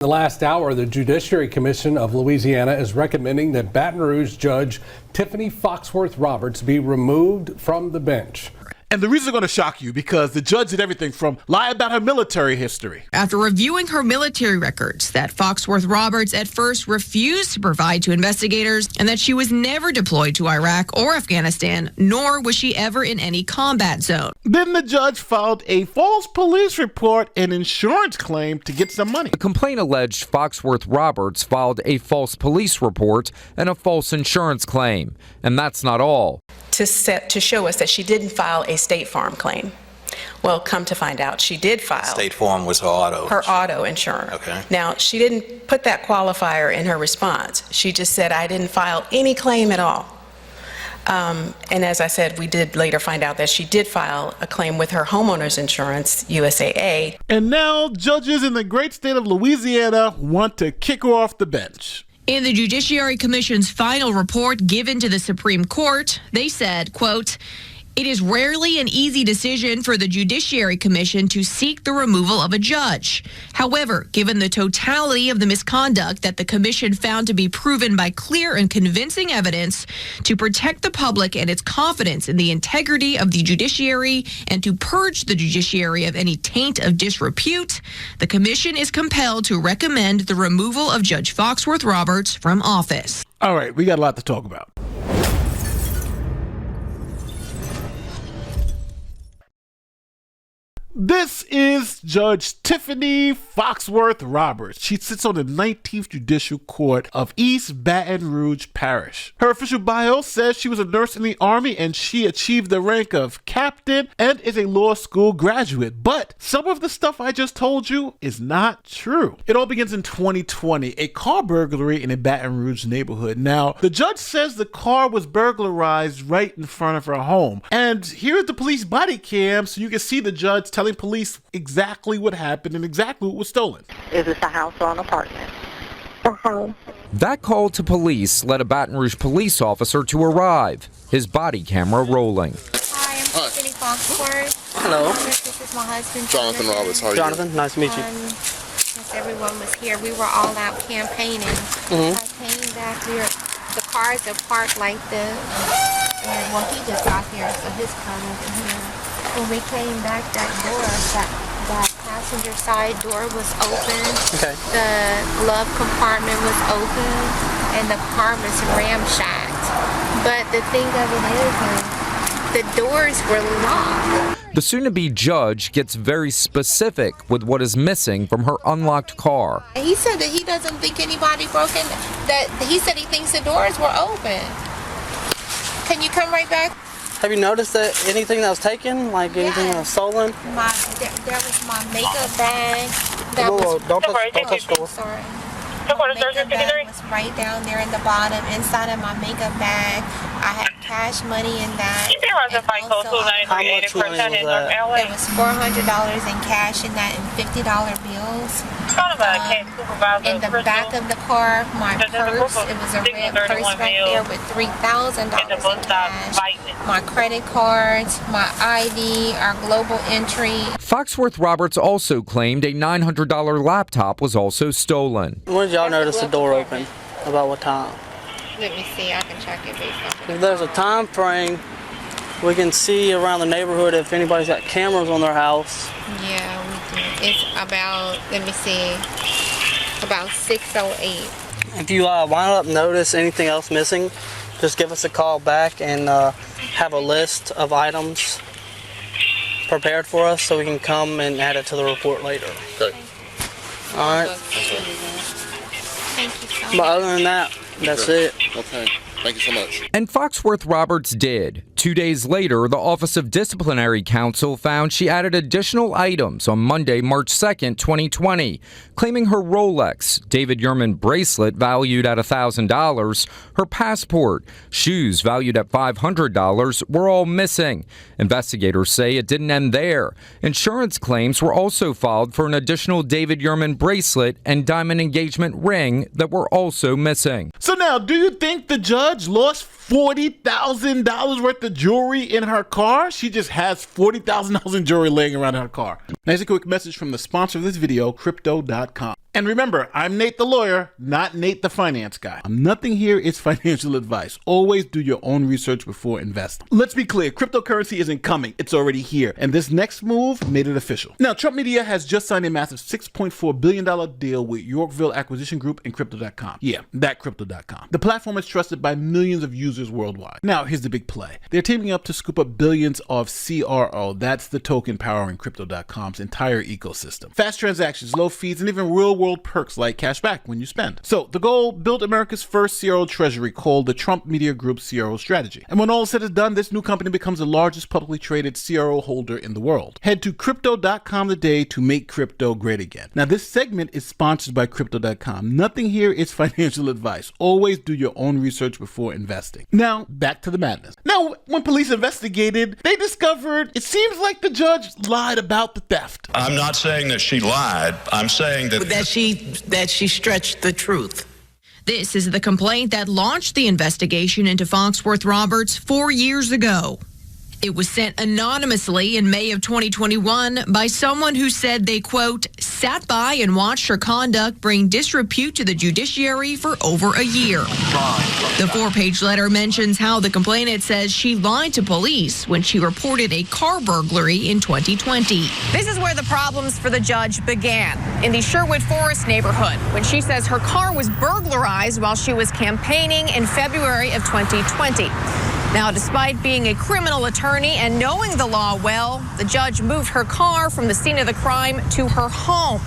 The last hour, the Judiciary Commission of Louisiana is recommending that Baton Rouge Judge Tiffany Foxworth Roberts be removed from the bench. And the reason is going to shock you because the judge did everything from lie about her military history. After reviewing her military records that Foxworth Roberts at first refused to provide to investigators and that she was never deployed to Iraq or Afghanistan, nor was she ever in any combat zone. Then the judge filed a false police report and insurance claim to get some money. The complaint alleged Foxworth Roberts filed a false police report and a false insurance claim. And that's not all. To show us that she didn't file a State Farm claim. Well, come to find out, she did file. State Farm was her auto. Her auto insurance. Okay. Now, she didn't put that qualifier in her response. She just said, I didn't file any claim at all. And as I said, we did later find out that she did file a claim with her homeowner's insurance, USAA. And now judges in the great state of Louisiana want to kick her off the bench. In the Judiciary Commission's final report given to the Supreme Court, they said, quote, "It is rarely an easy decision for the Judiciary Commission to seek the removal of a judge. However, given the totality of the misconduct that the commission found to be proven by clear and convincing evidence to protect the public and its confidence in the integrity of the judiciary and to purge the judiciary of any taint of disrepute, the commission is compelled to recommend the removal of Judge Foxworth Roberts from office." All right, we got a lot to talk about. This is Judge Tiffany Foxworth Roberts. She sits on the 19th Judicial Court of East Baton Rouge Parish. Her official bio says she was a nurse in the Army and she achieved the rank of captain and is a law school graduate. But some of the stuff I just told you is not true. It all begins in 2020, a car burglary in a Baton Rouge neighborhood. Now, the judge says the car was burglarized right in front of her home. And here's the police body cam so you can see the judge telling police exactly what happened and exactly what was stolen. Is this a house or an apartment? A house. That call to police led a Baton Rouge police officer to arrive, his body camera rolling. Hi, I'm Tiffany Foxworth. Hello. This is my husband, Jonathan Roberts. How are you? Jonathan, nice to meet you. Since everyone was here, we were all out campaigning. I came back here. The cars are parked like this. And well, he just got here, so his car wasn't here. When we came back, that door, that passenger side door was open. Okay. The glove compartment was open, and the car was ramshacked. But the thing of it is, the doors were locked. The soon-to-be judge gets very specific with what is missing from her unlocked car. He said that he doesn't think anybody broke in. That he said he thinks the doors were open. Can you come right back? Have you noticed that anything that was taken, like anything that was stolen? There was my makeup bag. Don't touch the door. Sorry. My makeup bag was right down there in the bottom, inside of my makeup bag. I had cash money in that. How much money was that? There was $400 in cash in that and $50 bills. In the back of the car, my purse, it was a red purse right there with $3,000 in cash. My credit cards, my ID, our global entry. Foxworth Roberts also claimed a $900 laptop was also stolen. When did y'all notice the door open? About what time? Let me see, I can check it based on. If there's a time frame, we can see around the neighborhood if anybody's got cameras on their house. Yeah, we do. It's about, let me see, about 6:08. If you wind up notice anything else missing, just give us a call back and have a list of items prepared for us so we can come and add it to the report later. Okay. All right. Thank you so much. But other than that, that's it. Okay. Thank you so much. And Foxworth Roberts did. 2 days later, the Office of Disciplinary Counsel found she added additional items on Monday, March 2nd, 2020, claiming her Rolex, David Yurman bracelet valued at $1,000, her passport, shoes valued at $500 were all missing. Investigators say it didn't end there. Insurance claims were also filed for an additional David Yurman bracelet and diamond engagement ring that were also missing. So now, do you think the judge lost $40,000 worth of jewelry in her car? She just has $40,000 in jewelry laying around in her car. Now, here's a quick message from the sponsor of this video, Crypto.com. And remember, I'm Nate the lawyer, not Nate the finance guy. Nothing here is financial advice. Always do your own research before investing. Let's be clear, cryptocurrency isn't coming. It's already here. And this next move made it official. Now, Trump Media has just signed a massive $6.4 billion deal with Yorkville Acquisition Group and Crypto.com. Yeah, that Crypto.com. The platform is trusted by millions of users worldwide. Now, here's the big play. They're teaming up to scoop up billions of CRO. That's the token powering Crypto.com's entire ecosystem. Fast transactions, low fees, and even real-world perks like cash back when you spend. So, the goal, build America's first CRO treasury called the Trump Media Group CRO strategy. And when all is said and done, this new company becomes the largest publicly traded CRO holder in the world. Head to Crypto.com today to make crypto great again. Now, this segment is sponsored by Crypto.com. Nothing here is financial advice. Always do your own research before investing. Now, back to the madness. Now, when police investigated, they discovered it seems like the judge lied about the theft. I'm not saying that she lied. I'm saying that she stretched the truth. This is the complaint that launched the investigation into Foxworth Roberts 4 years ago. It was sent anonymously in May of 2021 by someone who said they, quote, sat by and watched her conduct bring disrepute to the judiciary for over a year. The 4-page letter mentions how the complainant says she lied to police when she reported a car burglary in 2020. This is where the problems for the judge began, in the Sherwood Forest neighborhood, when she says her car was burglarized while she was campaigning in February of 2020. Now, despite being a criminal attorney and knowing the law well, the judge moved her car from the scene of the crime to her home.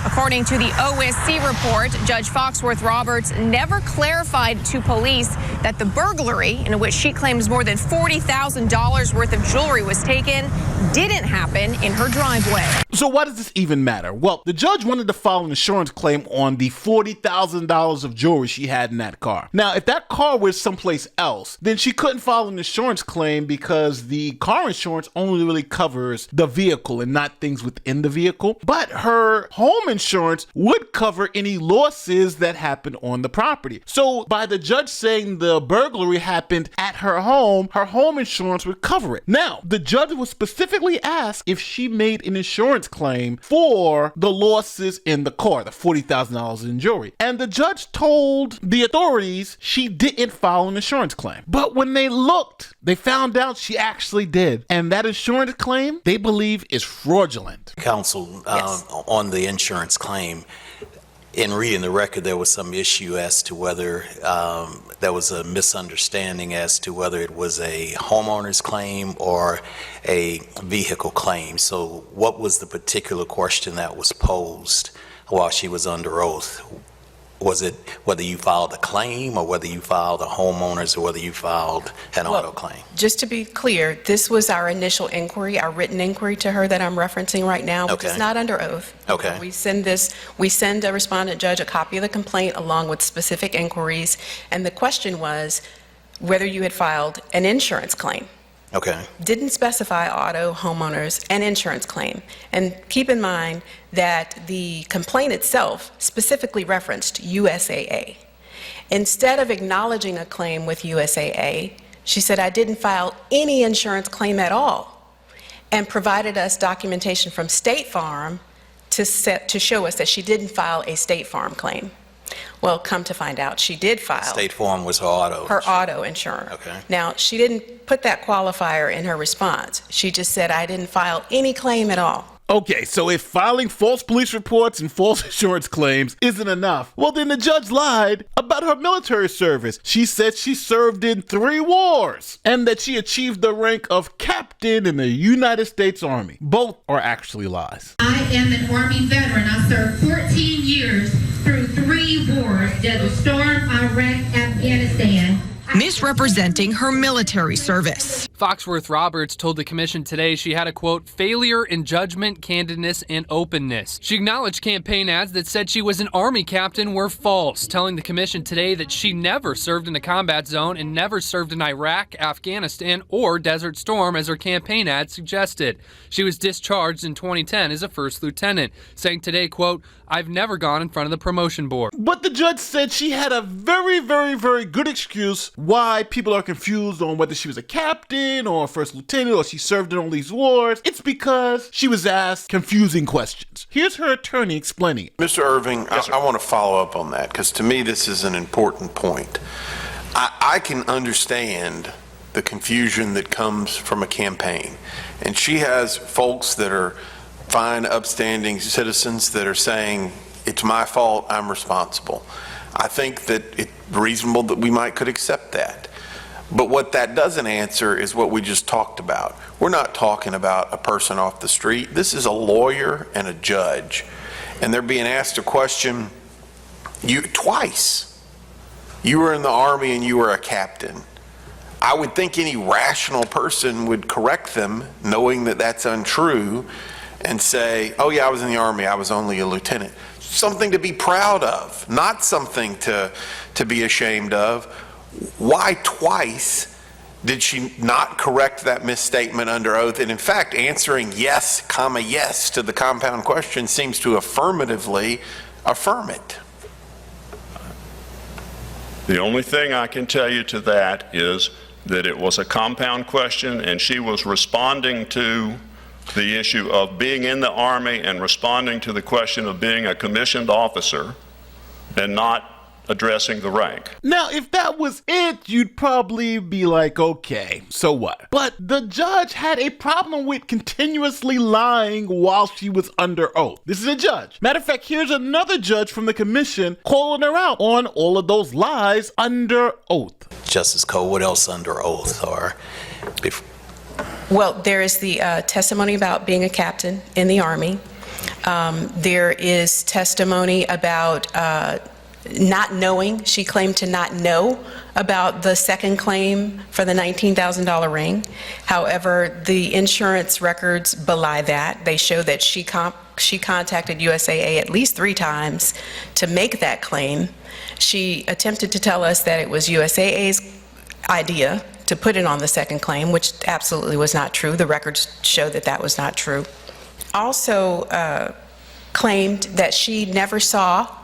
According to the OSC report, Judge Foxworth Roberts never clarified to police that the burglary, in which she claims more than $40,000 worth of jewelry was taken, didn't happen in her driveway. So why does this even matter? Well, the judge wanted to file an insurance claim on the $40,000 of jewelry she had in that car. Now, if that car was someplace else, then she couldn't file an insurance claim because the car insurance only really covers the vehicle and not things within the vehicle. But her home insurance would cover any losses that happened on the property. So by the judge saying the burglary happened at her home insurance would cover it. Now, the judge was specifically asked if she made an insurance claim for the losses in the car, the $40,000 in jewelry. And the judge told the authorities she didn't file an insurance claim. But when they looked, they found out she actually did. And that insurance claim, they believe, is fraudulent. Counsel, on the insurance claim, in reading the record, there was some issue as to whether there was a misunderstanding as to whether it was a homeowner's claim or a vehicle claim. So what was the particular question that was posed while she was under oath? Was it whether you filed a claim or whether you filed a homeowner's or whether you filed an auto claim? Just to be clear, this was our initial inquiry, our written inquiry to her that I'm referencing right now, which is not under oath. Okay. We send a respondent judge a copy of the complaint along with specific inquiries, and the question was whether you had filed an insurance claim. Okay. Didn't specify auto, homeowners, and insurance claim. And keep in mind that the complaint itself specifically referenced USAA. Instead of acknowledging a claim with USAA, she said, I didn't file any insurance claim at all, and provided us documentation from State Farm to show us that she didn't file a State Farm claim. Well, come to find out, she did file. State Farm was her auto. Her auto insurer. Okay. Now, she didn't put that qualifier in her response. She just said, I didn't file any claim at all. Okay, so if filing false police reports and false insurance claims isn't enough, well then the judge lied about her military service. She said she served in 3 wars and that she achieved the rank of captain in the United States Army. Both are actually lies. I am an Army veteran. I served 14 years through 3 wars, Desert Storm, Iraq, Afghanistan. Misrepresenting her military service. Foxworth Roberts told the commission today she had a, quote, failure in judgment, candidness, and openness. She acknowledged campaign ads that said she was an Army captain were false, telling the commission today that she never served in a combat zone and never served in Iraq, Afghanistan, or Desert Storm as her campaign ad suggested. She was discharged in 2010 as a first lieutenant, saying today, quote, I've never gone in front of the promotion board. But the judge said she had a very, very, very good excuse why people are confused on whether she was a captain or a first lieutenant or she served in all these wars. It's because she was asked confusing questions. Here's her attorney explaining it. Mr. Irving, I want to follow up on that because to me this is an important point. I can understand the confusion that comes from a campaign. And she has folks that are fine, upstanding citizens that are saying, it's my fault, I'm responsible. I think that it's reasonable that we could accept that. But what that doesn't answer is what we just talked about. We're not talking about a person off the street. This is a lawyer and a judge. And they're being asked a question twice. You were in the Army and you were a captain. I would think any rational person would correct them, knowing that that's untrue, and say, oh yeah, I was in the Army, I was only a lieutenant. Something to be proud of, not something to be ashamed of. Why twice did she not correct that misstatement under oath? And in fact, answering yes, comma, yes to the compound question seems to affirmatively affirm it. The only thing I can tell you to that is that it was a compound question and she was responding to the issue of being in the Army and responding to the question of being a commissioned officer and not addressing the rank. Now, if that was it, you'd probably be like, okay, so what? But the judge had a problem with continuously lying while she was under oath. This is a judge. Matter of fact, here's another judge from the commission calling her out on all of those lies under oath. Justice Cole, what else under oath? Well, there is the testimony about being a captain in the Army. There is testimony about not knowing. She claimed to not know about the second claim for the $19,000 ring. However, the insurance records belie that. They show that she contacted USAA at least 3 times to make that claim. She attempted to tell us that it was USAA's idea to put it on the second claim, which absolutely was not true. The records show that that was not true. Also claimed that she never saw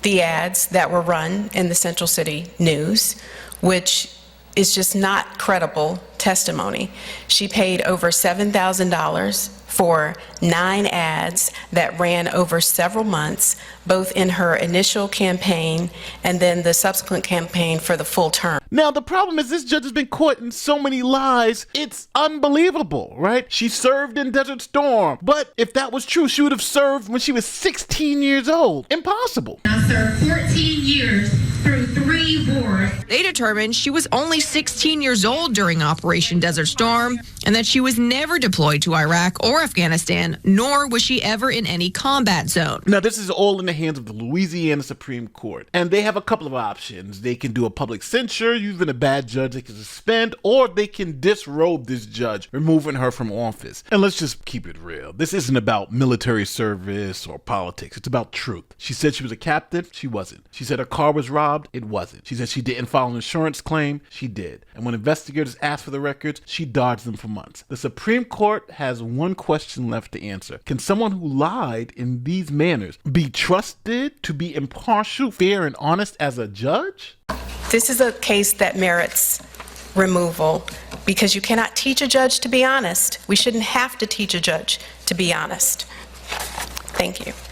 the ads that were run in the Central City News, which is just not credible testimony. She paid over $7,000 for 9 ads that ran over several months, both in her initial campaign and then the subsequent campaign for the full term. Now, the problem is this judge has been caught in so many lies, it's unbelievable, right? She served in Desert Storm, but if that was true, she would have served when she was 16 years old. Impossible. I served 14 years through 3 wars. They determined she was only 16 years old during Operation Desert Storm and that she was never deployed to Iraq or Afghanistan, nor was she ever in any combat zone. Now, this is all in the hands of the Louisiana Supreme Court, and they have a couple of options. They can do a public censure, you've been a bad judge, they can suspend, or they can disrobe this judge, removing her from office. And let's just keep it real. This isn't about military service or politics. It's about truth. She said she was a captain. She wasn't. She said her car was robbed. It wasn't. She said she didn't file an insurance claim. She did. And when investigators asked for the records, she dodged them for months. The Supreme Court has one question left to answer. Can someone who lied in these manners be trusted to be impartial, fair, and honest as a judge? This is a case that merits removal because you cannot teach a judge to be honest. We shouldn't have to teach a judge to be honest. Thank you.